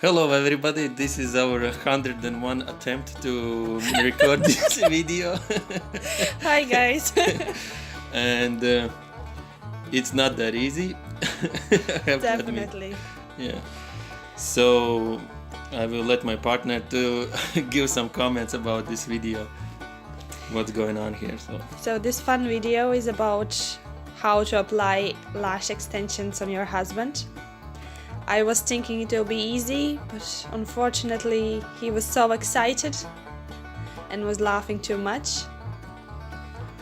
Hello everybody, this is our 101 attempt to record this video. Hi guys. And it's not that easy. I have to admit. Definitely. Yeah. So I will let my partner to give some comments about this video. What's going on here? So this fun video is about how to apply lash extensions on your husband. I was thinking it will be easy, but unfortunately he was so excited and was laughing too much.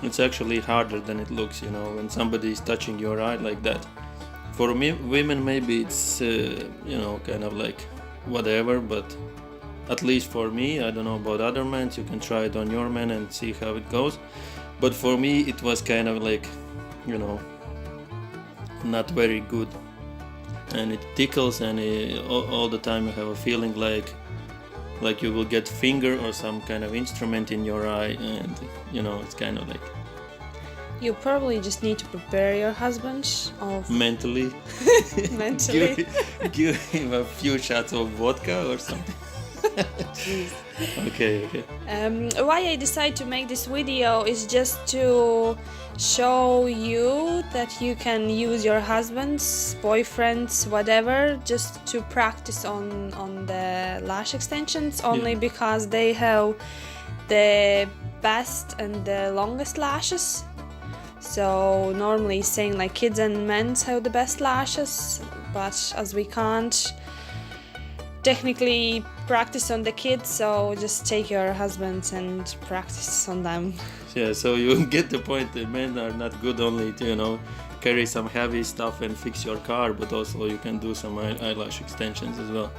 It's actually harder than it looks, you know, when somebody is touching your eye like that. For me, women, maybe it's, kind of like whatever, but at least for me, I don't know about other men, you can try it on your man and see how it goes. But for me, it was kind of like, not very good. And it tickles, and all the time you have a feeling like you will get finger or some kind of instrument in your eye, and it's kind of like You probably just need to prepare your husband of mentally give him a few shots of vodka or something. Jeez. Okay. Why I decided to make this video is just to show you that you can use your husbands, boyfriends, whatever, just to practice on the lash extensions, only because they have the best and the longest lashes. So normally saying like kids and men have the best lashes, but as we can't technically practice on the kids, so just take your husbands and practice on them. Yeah, so you get the point that men are not good only to, carry some heavy stuff and fix your car, but also you can do some eyelash extensions as well.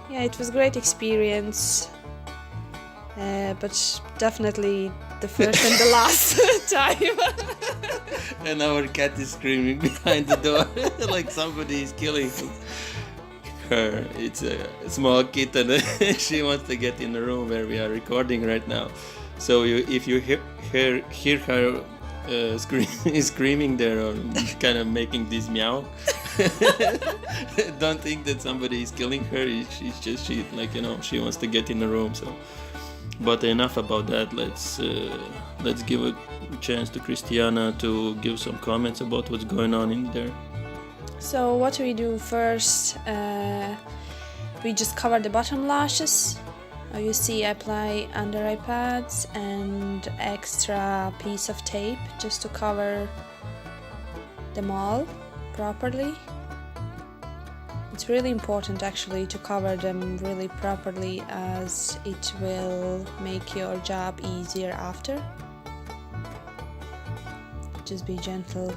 Yeah, it was great experience, but definitely the first and the last time. And our cat is screaming behind the door like somebody is killing her. It's a small kitten. She wants to get in the room where we are recording right now. So if you hear her screaming there or kind of making this meow, don't think that somebody is killing her. She wants to get in the room. So, but enough about that. Let's give a chance to Christiana to give some comments about what's going on in there. So what we do first, we just cover the bottom lashes. You see I apply under eye pads and extra piece of tape just to cover them all properly. It's really important actually to cover them really properly, as it will make your job easier after. Just be gentle.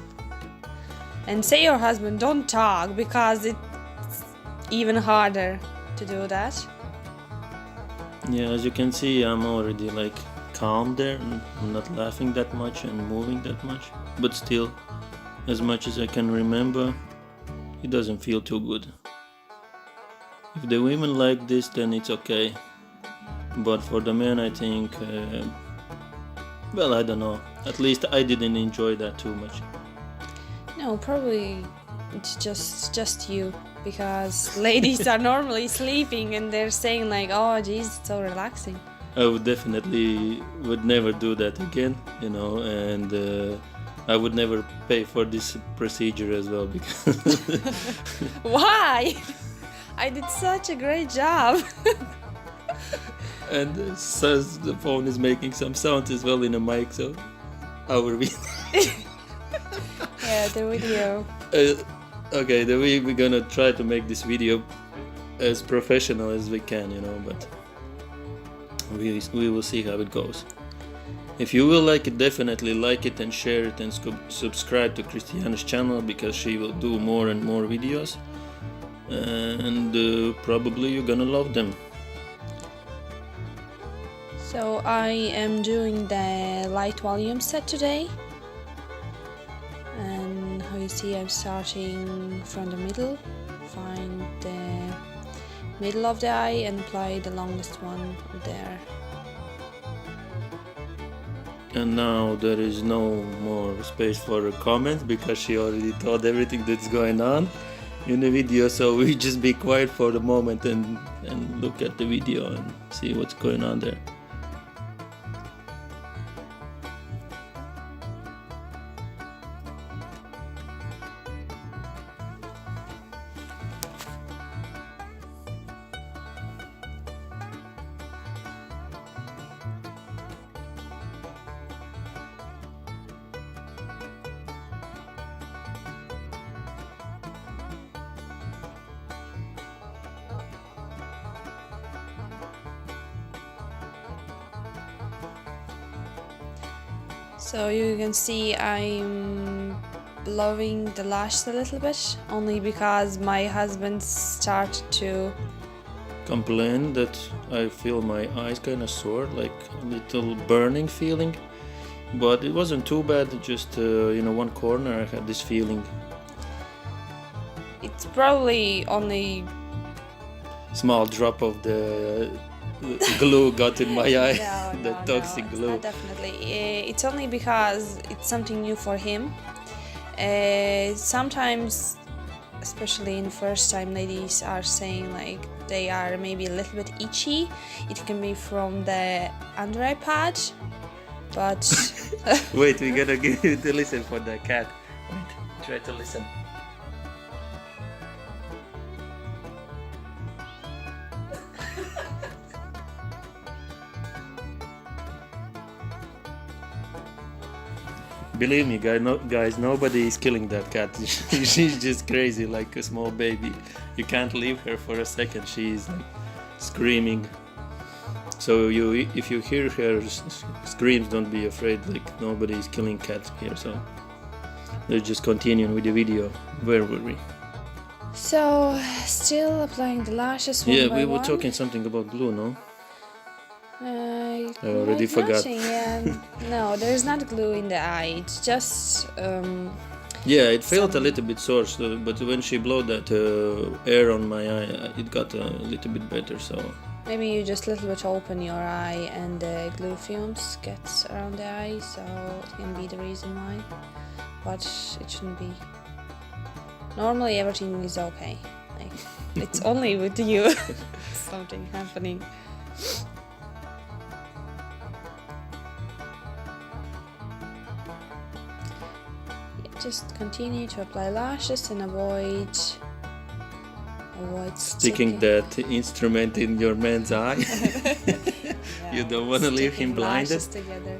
And say your husband, don't talk, because it's even harder to do that. Yeah, as you can see, I'm already calm there, and I'm not laughing that much and moving that much. But still, as much as I can remember, it doesn't feel too good. If the women like this, then it's okay. But for the men, I think, I don't know. At least I didn't enjoy that too much. No, probably it's just you, because ladies are normally sleeping and they're saying like, oh geez, it's so relaxing. I would never do that again, and I would never pay for this procedure as well, because Why? I did such a great job. And says the phone is making some sound as well in the mic, so our video. Yeah, the video. Okay, we're gonna try to make this video as professional as we can, but we will see how it goes. If you will like it, definitely like it and share it, and subscribe to Christiana's channel, because she will do more and more videos, and probably you're gonna love them. So I am doing the light volume set today. And how you see, I'm starting from the middle, find the middle of the eye and apply the longest one there. And now there is no more space for comments, because she already told everything that's going on. in the video, so we just be quiet for the moment and look at the video and see what's going on there. So you can see I'm blowing the lashes a little bit, only because my husband started to Complain that I feel my eyes kind of sore, like a little burning feeling, but it wasn't too bad. Just one corner I had this feeling. it's probably only Small drop of the glue got in my eye. The toxic it's glue. not definitely. It's only because it's something new for him. Sometimes, especially in the first time, ladies are saying like they are maybe a little bit itchy. It can be from the under eye pad, but Wait, we gotta give you to listen for the cat. Wait, try to listen. Believe me, guys, nobody is killing that cat. She's just crazy, like a small baby. You can't leave her for a second. She's like screaming. So if you hear her screams, don't be afraid. Like nobody is killing cats here. So let's just continue with the video. Where were we? so still applying the lashes one Yeah, by we were one. talking something about glue, no? I already like forgot. matching, yeah. No, there's not glue in the eye. It's just Yeah, it felt a little bit sore, but when she blew that air on my eye, it got a little bit better. So maybe you just a little bit open your eye and the glue fumes gets around the eye, so it can be the reason why. But it shouldn't be. Normally everything is okay. Like it's only with you something happening. Just continue to apply lashes and avoid sticking that instrument in your man's eye. You don't want to leave him blinded. Lashes together.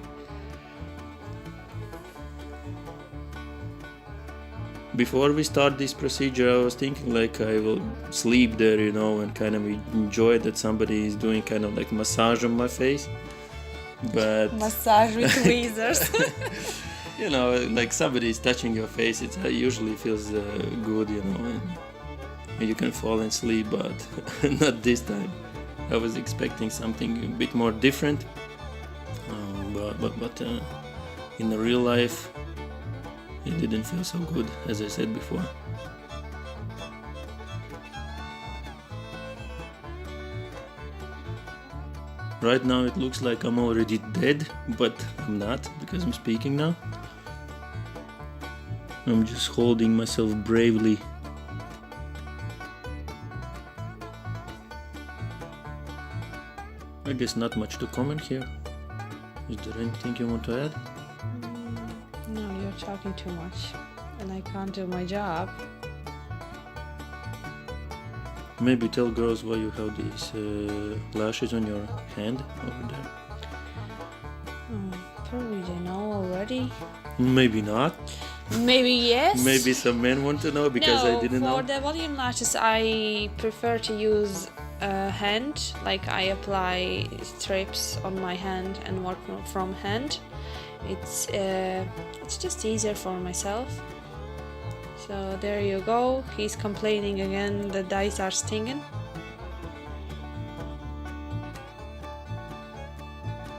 Before we start this procedure, I was thinking like I will sleep there, and kind of enjoy that somebody is doing kind of like massage on my face. But Massage with tweezers. like somebody is touching your face, it usually feels good, and you can fall and sleep, but not this time. I was expecting something a bit more different, but in the real life, it didn't feel so good, as I said before. Right now it looks like I'm already dead, but I'm not, because I'm speaking now. I'm just holding myself bravely. I guess not much to comment here. Is there anything you want to add? No, you're talking too much, and I can't do my job. Maybe tell girls why you have these lashes on your hand over there. Probably they know already. Maybe not. Maybe yes. Maybe some men want to know because I didn't know. For the volume lashes, I prefer to use hand. Like I apply strips on my hand and work from hand. It's just easier for myself. So there you go. He's complaining again. The dice are stinging.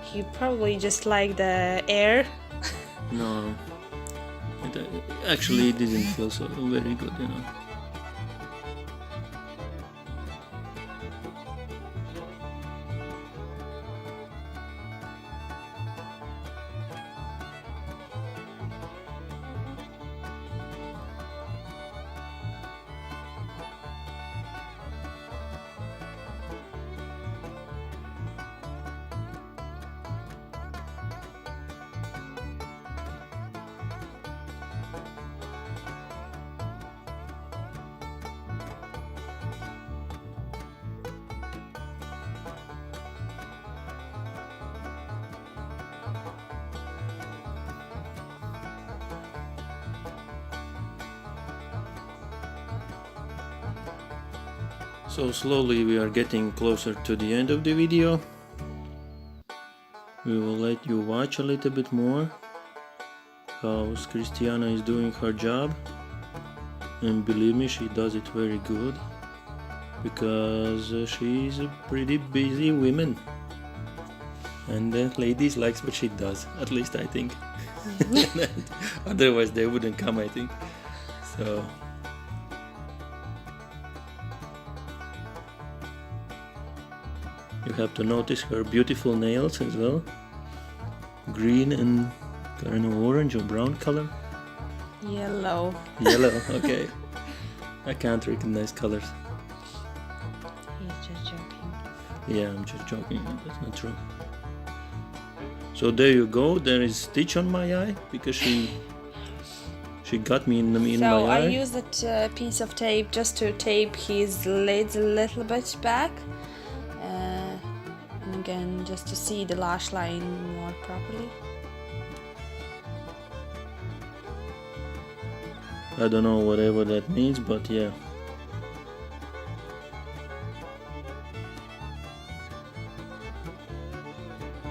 He probably just like the air. No. Actually, it didn't feel so very good, So slowly we are getting closer to the end of the video. We will let you watch a little bit more how Christiana is doing her job, and believe me, she does it very good because she is a pretty busy woman, and the ladies likes what she does, at least I think. Otherwise they wouldn't come, I think. So you have to notice her beautiful nails as well, green and kind of orange or brown color. Yellow. Yellow, okay. I can't recognize colors. He's just joking. Yeah, I'm just joking, that's not true. So there you go, there is stitch on my eye because she got me in my So eye. I used that piece of tape just to tape his lids a little bit back. And again, just to see the lash line more properly. I don't know whatever that means, but yeah.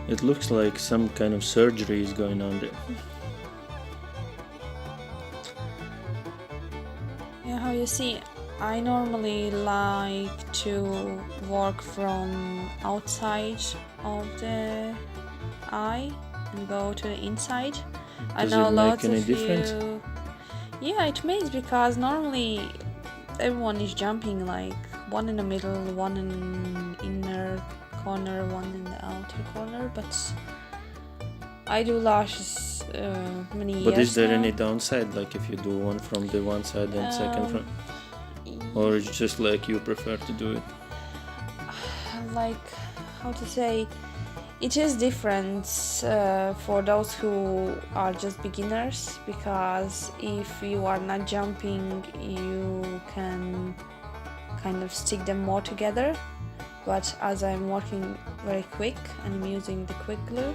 It looks like some kind of surgery is going on there. Yeah, how you see, I normally like to work from outside of the eye and go to the inside. I Does know it lots make any of difference? you. Yeah, it makes, because normally everyone is jumping, like one in the middle, one in inner corner, one in the outer corner, but I do lashes many years. But is there now. any downside, like if you do one from the one side and second from, or it's just like you prefer to do it? Like, how to say, it is different for those who are just beginners, because if you are not jumping you can kind of stick them more together, but as I'm working very quick and I'm using the quick glue,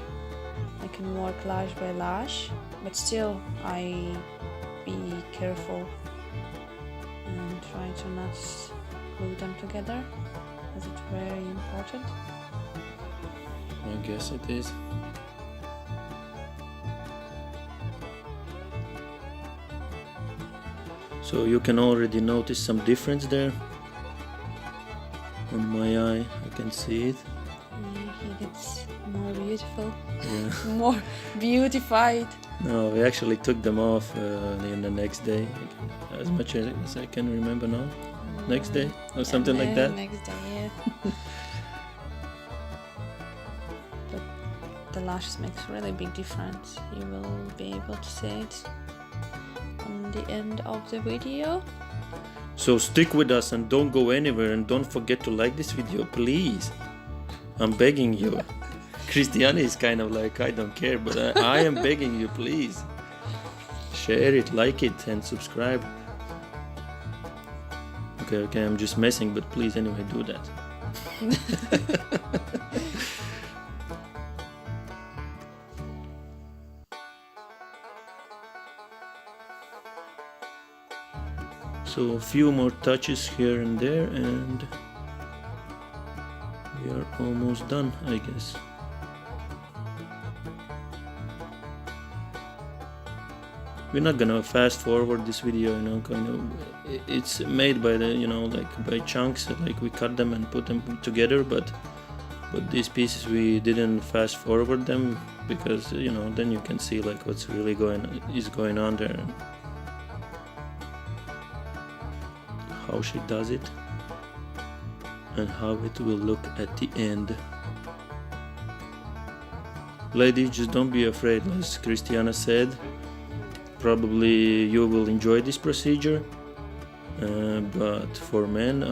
I can work lash by lash, but still I be careful and try to not glue them together, as it's very important. I guess it is. So you can already notice some difference there. On my eye, I can see it. Yeah, he gets more beautiful, Yeah. more beautified. No, we actually took them off in the next day, as much as I can remember now. Next day or something like that. Next day, yeah. But the lashes makes really big difference. You will be able to see it on the end of the video. So stick with us and don't go anywhere, and don't forget to like this video, please. I'm begging you. Christiana is kind of like, I don't care, but I am begging you, please. Share it, like it, and subscribe. Okay, I'm just messing, but please anyway do that. So a few more touches here and there, and we are almost done, I guess. We're not gonna fast forward this video, you know, kind of. It's made by the, you know, like by chunks, like we cut them and put them together, but these pieces we didn't fast forward them because, you know, then you can see like what's really going on there. How she does it and how it will look at the end. Ladies, just don't be afraid, as Christiana said. Probably you will enjoy this procedure, but for men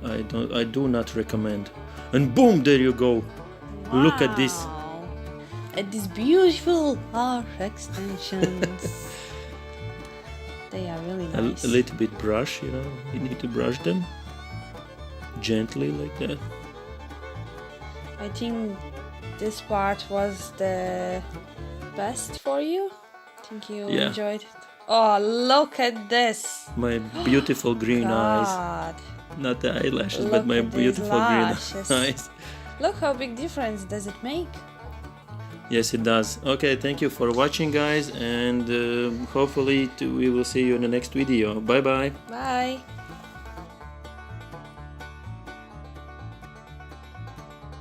I do not recommend. And boom, there you go. Wow. Look at this. At these beautiful lash extensions. They are really nice. A little bit brush, you know, you need to brush them gently like that. I think this part was the best for you. I think you enjoyed it. Oh, look at this. My beautiful green eyes. God. Not the eyelashes, Look but my at these beautiful green lashes. eyes. Look how big difference does it make. Yes, it does. Okay, thank you for watching, guys, and hopefully we will see you in the next video. Bye bye. Bye.